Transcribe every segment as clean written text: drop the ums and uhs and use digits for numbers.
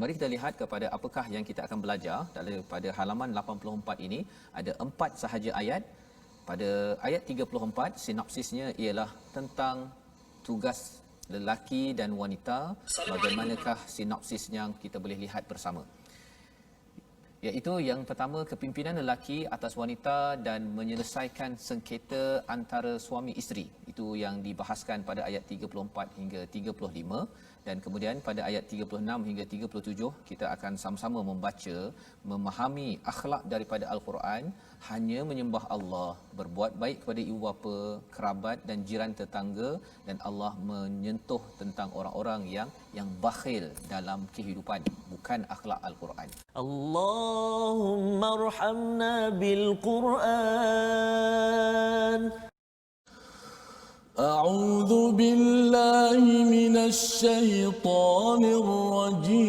Mari kita lihat kepada apakah yang kita akan belajar pada halaman 84 ini. Ada 4 sahaja ayat. Pada ayat 34 sinopsisnya ialah tentang tugas lelaki dan wanita. Bagaimanakah sinopsis yang kita boleh lihat bersama? Iaitu yang pertama, kepimpinan lelaki atas wanita dan menyelesaikan sengketa antara suami isteri. Itu yang dibahaskan pada ayat 34 hingga 35. Dan kemudian pada ayat 36 hingga 37 kita akan sama-sama membaca, memahami akhlak daripada Al-Quran, hanya menyembah Allah, berbuat baik kepada ibu bapa, kerabat dan jiran tetangga, dan Allah menyentuh tentang orang-orang yang bakhil dalam kehidupan, bukan akhlak Al-Quran. Allahumma arhamna bil Quran. أعوذ بالله من الشيطان الرجيم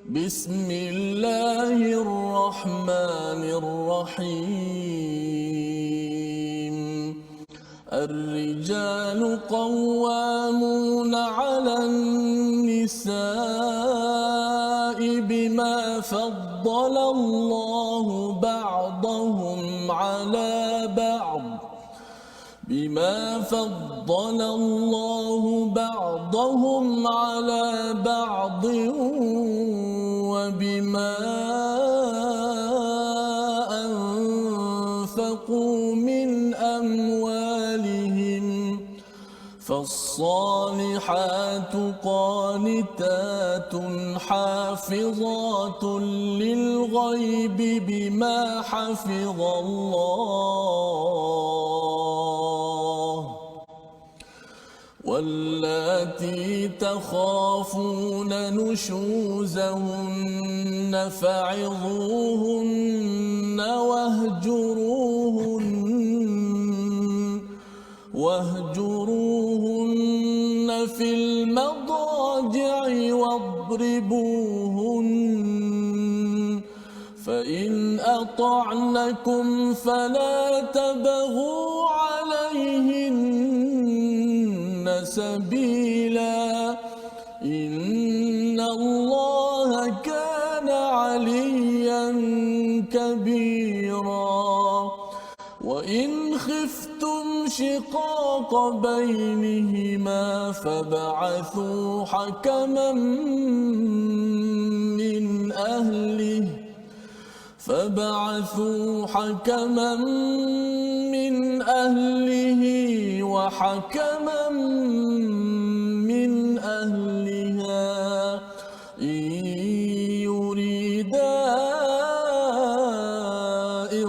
بسم الله الرحمن الرحيم الرجال قوامون على النساء بما فضل الله بعضهم على بعض بما فضل الله بعضهم على بعض وبما أنفقوا من أموالهم فالصالحات قانتات حافظات للغيب بما حفظ الله واللاتي تخافون نشوزهن فعظوهن واهجروهن في المضاجع واضربوهن فإن أطعنكم فلا تبغوا عليهن سبيلا إن الله كان عليا كبيرا وإن خفتم شقاق بينهما فابعثوا حكما من أهله وحكما من أهلها إن يريدا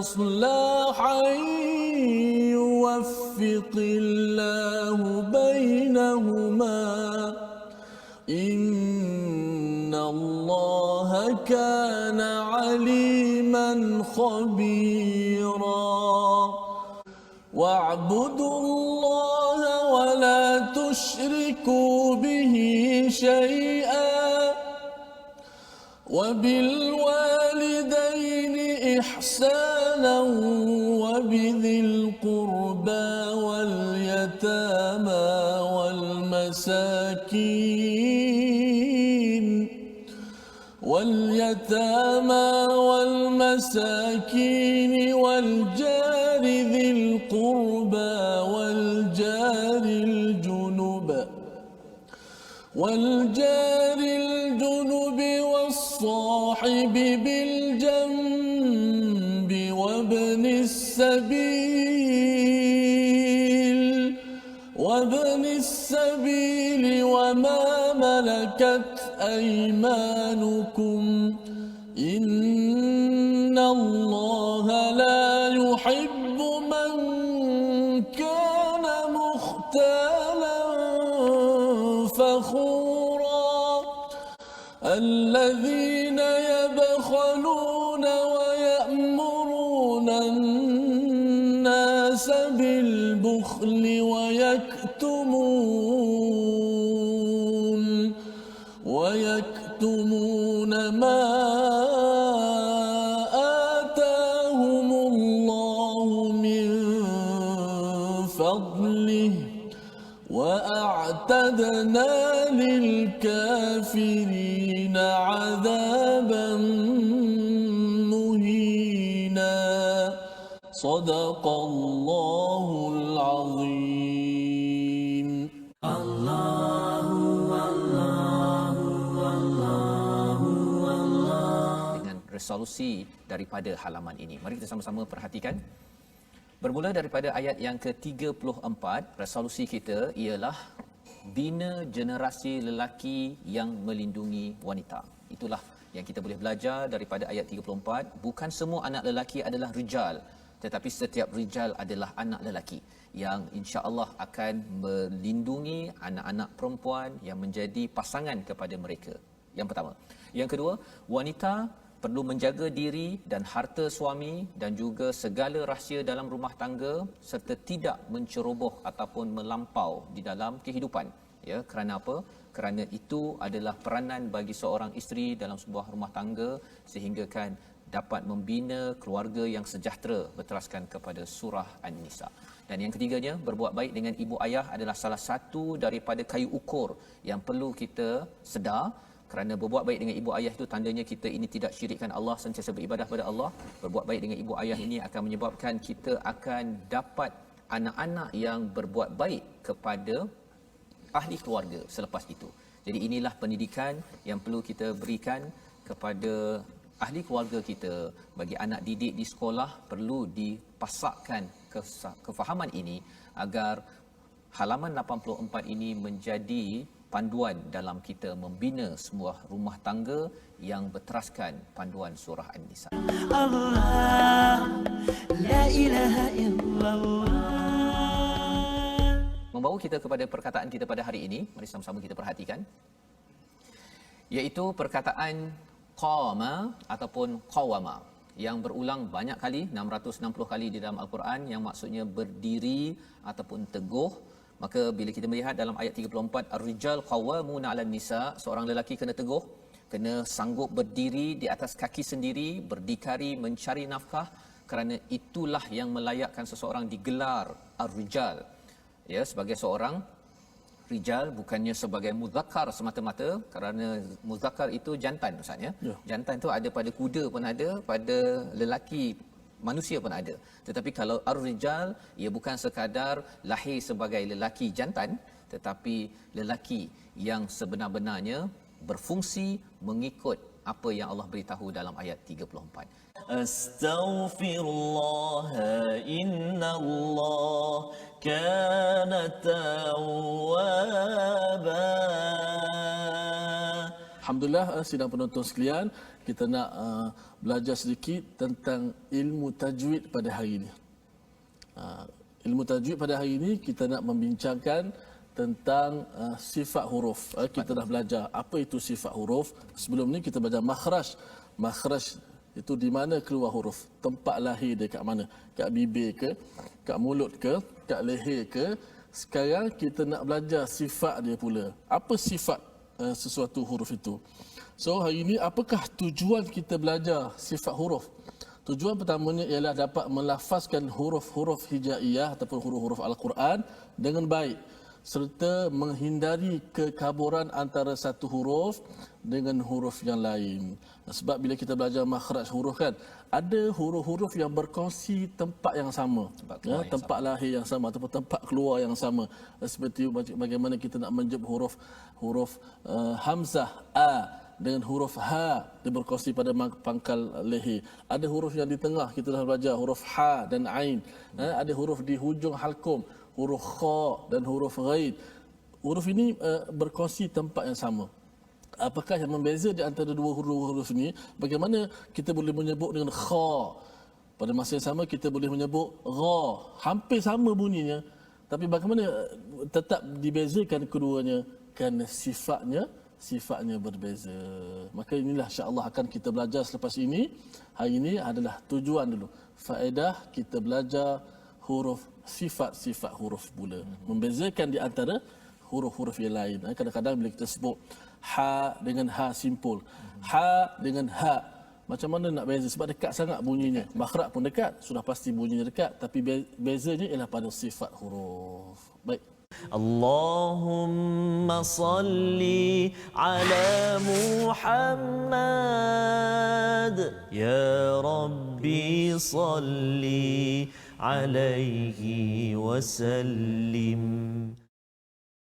إصلاحا يوفق الله بينهما إن الله كان عليما خبيرا واعبدوا الله ولا تشركوا به شيئا وبالوالدين إحسانا وبذي القربى واليتامى والمساكين والجار ذي القربى والجار الجنب والصاحب بالجنب وابن السبيل وما ملكت أيمانكم إن الله لا يحب من كان مختالا فخورا الذين يبخلون ويأمرون الناس بالبخل ويكتمون ما آتاهم الله من فضله وأعتدنا للكافرين عذابا مهينا صدق الله العظيم. Dengan resolusi daripada halaman ini, mari kita sama-sama perhatikan. Bermula daripada ayat yang ke-34, resolusi kita ialah bina generasi lelaki yang melindungi wanita. Itulah yang kita boleh belajar daripada ayat 34. Bukan semua anak lelaki adalah rijal, tetapi setiap rijal adalah anak lelaki yang insya-Allah akan melindungi anak-anak perempuan yang menjadi pasangan kepada mereka. Yang pertama. Yang kedua, wanita perlu menjaga diri dan harta suami dan juga segala rahsia dalam rumah tangga serta tidak menceroboh ataupun melampau di dalam kehidupan. Ya, kerana apa? Kerana itu adalah peranan bagi seorang isteri dalam sebuah rumah tangga sehingga kan dapat membina keluarga yang sejahtera berteraskan kepada surah An-Nisa. Dan yang ketiganya, berbuat baik dengan ibu ayah adalah salah satu daripada kayu ukur yang perlu kita sedar. Kerana berbuat baik dengan ibu ayah itu tandanya kita ini tidak syirikkan Allah, sentiasa beribadah pada Allah. Berbuat baik dengan ibu ayah ini akan menyebabkan kita akan dapat anak-anak yang berbuat baik kepada ahli keluarga selepas itu. Jadi inilah pendidikan yang perlu kita berikan kepada ahli keluarga kita. Bagi anak didik di sekolah perlu dipasakkan kefahaman ini agar halaman 84 ini menjadi panduan dalam kita membina sebuah rumah tangga yang berteraskan panduan surah An-Nisa. Allah, la ilaha illallah. Membawa kita kepada perkataan kita pada hari ini, mari sama-sama kita perhatikan. Iaitu perkataan qama ataupun qawama yang berulang banyak kali, 660 kali di dalam Al-Quran, yang maksudnya berdiri ataupun teguh. Maka bila kita melihat dalam ayat 34, ar-rijal qawwamuna 'alan nisa, seorang lelaki kena teguh, kena sanggup berdiri di atas kaki sendiri, berdikari mencari nafkah, kerana itulah yang melayakkan seseorang digelar ar-rijal. Ya, sebagai seorang rijal, bukannya sebagai muzakkar semata-mata, kerana muzakkar itu jantan maksudnya. Ya. Jantan tu ada pada kuda pun ada, pada lelaki manusia pun ada. Tetapi kalau ar-rijal, ia bukan sekadar lahir sebagai lelaki jantan, tetapi lelaki yang sebenar-benarnya berfungsi mengikut apa yang Allah beritahu dalam ayat 34. Astaghfirullah, innallah kana tawwaba. Alhamdulillah, sidang penonton sekalian, kita nak belajar sedikit tentang ilmu tajwid pada hari ini. Ilmu tajwid pada hari ini kita nak membincangkan tentang sifat huruf. Kita dah belajar apa itu sifat huruf. Sebelum ni kita belajar makhraj. Makhraj itu di mana keluar huruf, tempat lahir dia kat mana, kat bibir ke, kat mulut ke, kat leher ke. Sekarang kita nak belajar sifat dia pula. Apa sifat sesuatu huruf itu? So hari ini apakah tujuan kita belajar sifat huruf? Tujuan pertamanya ialah dapat melafazkan huruf-huruf hijaiyah ataupun huruf-huruf Al-Quran dengan baik, serta menghindari kekaburan antara satu huruf dengan huruf yang lain. Sebab bila kita belajar makhraj huruf kan, ada huruf-huruf yang berkongsi tempat yang sama, tempat lahir yang sama ataupun tempat keluar yang sama. Seperti bagaimana kita nak menjemput huruf hamzah a dengan huruf ha, dia berkongsi pada pangkal leher. Ada huruf yang di tengah, kita dah belajar huruf ha dan ain. Ada huruf di hujung halkum, huruf kha dan huruf ghain. Huruf ini berkongsi tempat yang sama. Apakah yang membeza di antara dua huruf ini? Bagaimana kita boleh menyebut dengan kha, pada masa yang sama kita boleh menyebut gha, hampir sama bunyinya, tapi bagaimana tetap dibezakan keduanya? Kerana sifatnya berbeza. Maka inilah insya-Allah akan kita belajar selepas ini. Hari ini adalah tujuan dulu. Faedah kita belajar huruf, sifat-sifat huruf pula. Membezakan di antara huruf-huruf yang lain. Kadang-kadang bila kita sebut ha dengan ha simpul, ha dengan ha, macam mana nak beza? Sebab dekat sangat bunyinya. Makhraj pun dekat, sudah pasti bunyinya dekat, tapi bezanya ialah pada sifat huruf. Baik. اللهم صل على محمد يا ربي صل عليه وسلم